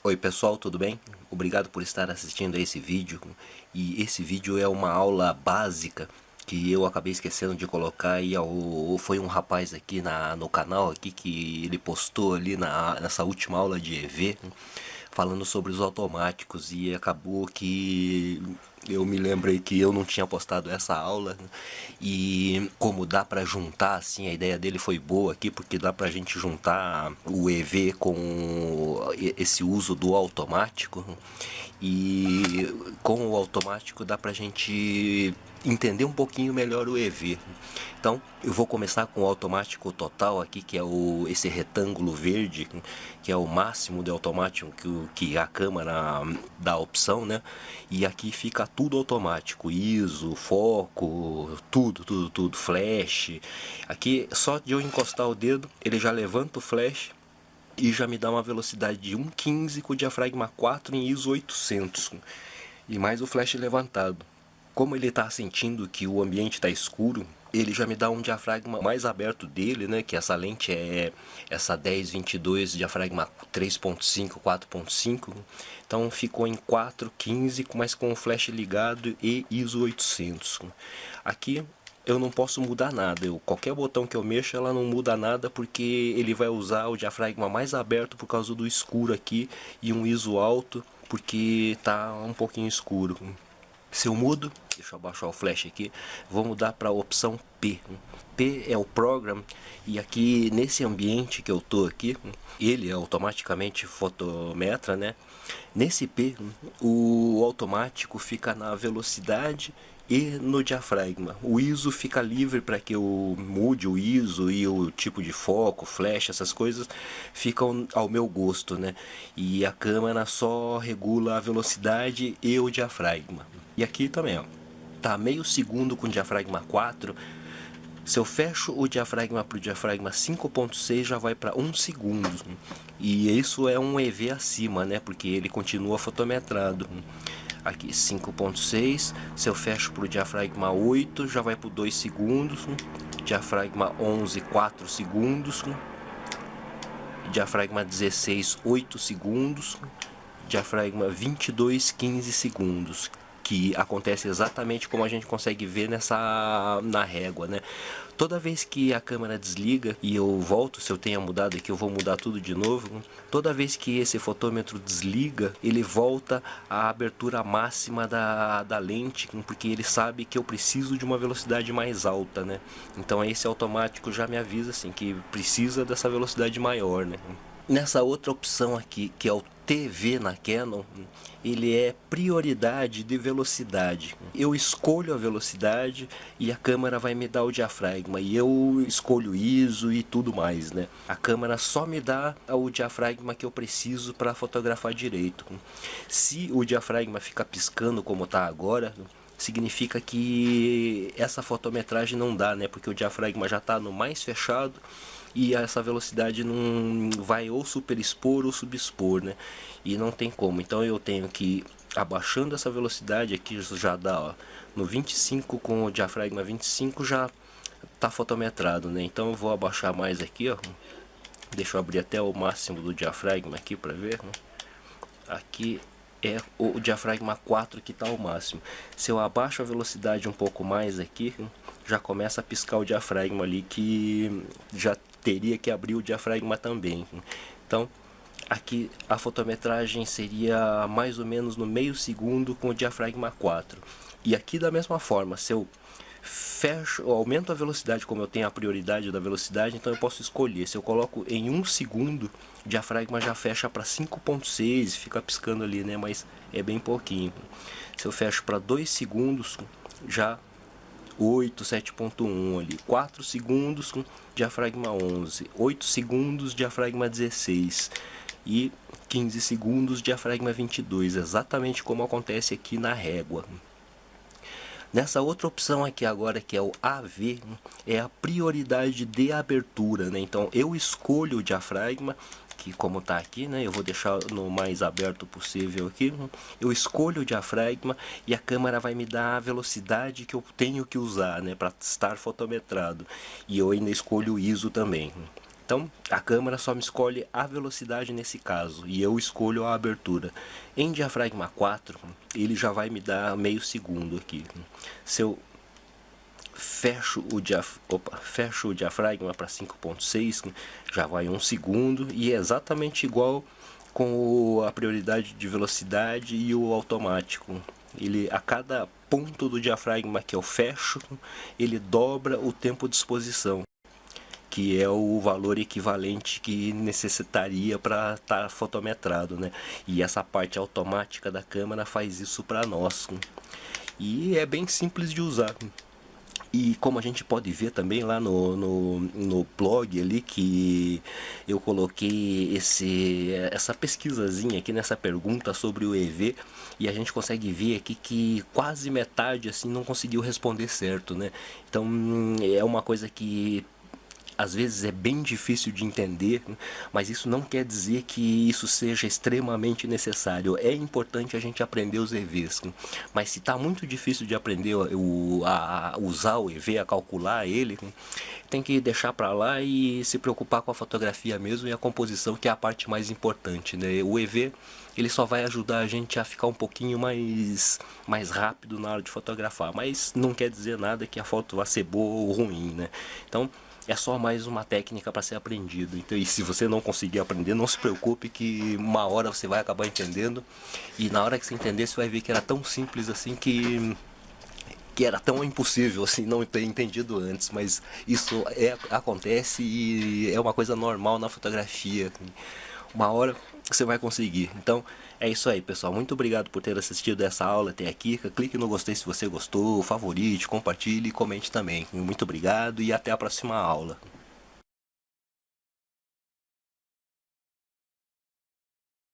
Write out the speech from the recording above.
Oi pessoal, tudo bem? Obrigado por estar assistindo a esse vídeo. E esse vídeo é uma aula básica que eu acabei esquecendo de colocar e foi um rapaz aqui no canal aqui que ele postou ali nessa última aula de EV falando sobre os automáticos e acabou que eu me lembrei que eu não tinha postado essa aula, né? E como dá para juntar assim, a ideia dele foi boa aqui porque dá pra gente juntar o EV com esse uso do automático, e com o automático dá pra gente entender um pouquinho melhor o EV. Então eu vou começar com o automático total aqui, que é esse retângulo verde, que é o máximo de automático que a câmera dá a opção, né? E aqui fica tudo automático, ISO, foco, tudo, flash. Aqui só de eu encostar o dedo, ele já levanta o flash e já me dá uma velocidade de 1,15 com o diafragma 4 em ISO 800 e mais o flash levantado. Como ele está sentindo que o ambiente está escuro, ele já me dá um diafragma mais aberto dele, né? Que essa lente é essa 10-22 diafragma 3.5, 4.5. Então ficou em 4,15, mas com o flash ligado e ISO 800. Aqui eu não posso mudar nada. Qualquer botão que eu mexo, ela não muda nada, porque ele vai usar o diafragma mais aberto por causa do escuro aqui e um ISO alto, porque tá um pouquinho escuro. Se eu mudo, deixa eu abaixar o flash aqui, vou mudar para a opção P. P é o Program, e aqui nesse ambiente que eu tô aqui, ele automaticamente fotometra, né? Nesse P, o automático fica na velocidade e no diafragma. O ISO fica livre para que eu mude o ISO e o tipo de foco, flash, essas coisas ficam ao meu gosto, né? E a câmera só regula a velocidade e o diafragma. E aqui também, ó, tá meio segundo com o diafragma 4. Se eu fecho o diafragma para o diafragma 5.6, já vai para 1 segundo. E isso é um EV acima, né? Porque ele continua fotometrado. Aqui 5.6, se eu fecho para o diafragma 8, já vai para 2 segundos. Diafragma 11, 4 segundos. Diafragma 16, 8 segundos. Diafragma 22, 15 segundos, que acontece exatamente como a gente consegue ver na régua, né? Toda vez que a câmera desliga e eu volto, se eu tenha mudado aqui, eu vou mudar tudo de novo. Toda vez que esse fotômetro desliga, ele volta à abertura máxima da lente, porque ele sabe que eu preciso de uma velocidade mais alta, né? Então esse automático já me avisa assim que precisa dessa velocidade maior, né? Nessa outra opção aqui, que é o TV na Canon, ele é prioridade de velocidade. Eu escolho a velocidade e a câmera vai me dar o diafragma, e eu escolho ISO e tudo mais, né? A câmera só me dá o diafragma que eu preciso para fotografar direito. Se o diafragma fica piscando como está agora, significa que essa fotometragem não dá, né? Porque o diafragma já está no mais fechado e essa velocidade não vai ou superexpor ou subexpor, né? E não tem como. Então eu tenho que ir abaixando essa velocidade aqui, já dá, ó, no 25, com o diafragma 25 já tá fotometrado, né? Então eu vou abaixar mais aqui, ó. Deixa eu abrir até o máximo do diafragma aqui para ver, né? Aqui é o diafragma 4 que está ao máximo. Se eu abaixo a velocidade um pouco mais aqui, já começa a piscar o diafragma ali, que já teria que abrir o diafragma também. Então aqui a fotometragem seria mais ou menos no meio segundo com o diafragma 4. E aqui da mesma forma, se eu fecho, eu aumento a velocidade, como eu tenho a prioridade da velocidade, então eu posso escolher. Se eu coloco em 1 segundo, o diafragma já fecha para 5.6, fica piscando ali, né? Mas é bem pouquinho. Se eu fecho para 2 segundos, já 8, 7.1 ali. 4 segundos, diafragma 11. 8 segundos, diafragma 16. E 15 segundos, diafragma 22. Exatamente como acontece aqui na régua. Nessa outra opção aqui agora, que é o AV, é a prioridade de abertura, né? Então eu escolho o diafragma, que como está aqui, né, eu vou deixar no mais aberto possível aqui. Eu escolho o diafragma e a câmera vai me dar a velocidade que eu tenho que usar, né, para estar fotometrado. E eu ainda escolho o ISO também. Então a câmera só me escolhe a velocidade nesse caso e eu escolho a abertura. Em diafragma 4 ele já vai me dar meio segundo aqui. Se eu fecho o diafragma para 5.6, já vai 1 segundo e é exatamente igual com a prioridade de velocidade e o automático. Ele, a cada ponto do diafragma que eu fecho, ele dobra o tempo de exposição, que é o valor equivalente que necessitaria para estar fotometrado, né? E essa parte automática da câmera faz isso para nós. E é bem simples de usar. E como a gente pode ver também lá no blog ali que eu coloquei essa pesquisazinha aqui nessa pergunta sobre o EV, e a gente consegue ver aqui que quase metade assim não conseguiu responder certo, né? Então é uma coisa que às vezes é bem difícil de entender, mas isso não quer dizer que isso seja extremamente necessário. É importante a gente aprender os EVs, mas se está muito difícil de aprender a usar o EV, a calcular ele, tem que deixar para lá e se preocupar com a fotografia mesmo e a composição, que é a parte mais importante, né? O EV ele só vai ajudar a gente a ficar um pouquinho mais rápido na hora de fotografar, mas não quer dizer nada que a foto vá ser boa ou ruim, né? Então é só mais uma técnica para ser aprendido. Então, e se você não conseguir aprender, não se preocupe que uma hora você vai acabar entendendo. E na hora que você entender, você vai ver que era tão simples assim que era tão impossível assim não ter entendido antes, mas isso acontece e é uma coisa normal na fotografia. Uma hora você vai conseguir. Então é isso aí, pessoal. Muito obrigado por ter assistido essa aula até aqui. Clique no gostei se você gostou, favorite, compartilhe e comente também. Muito obrigado e até a próxima aula.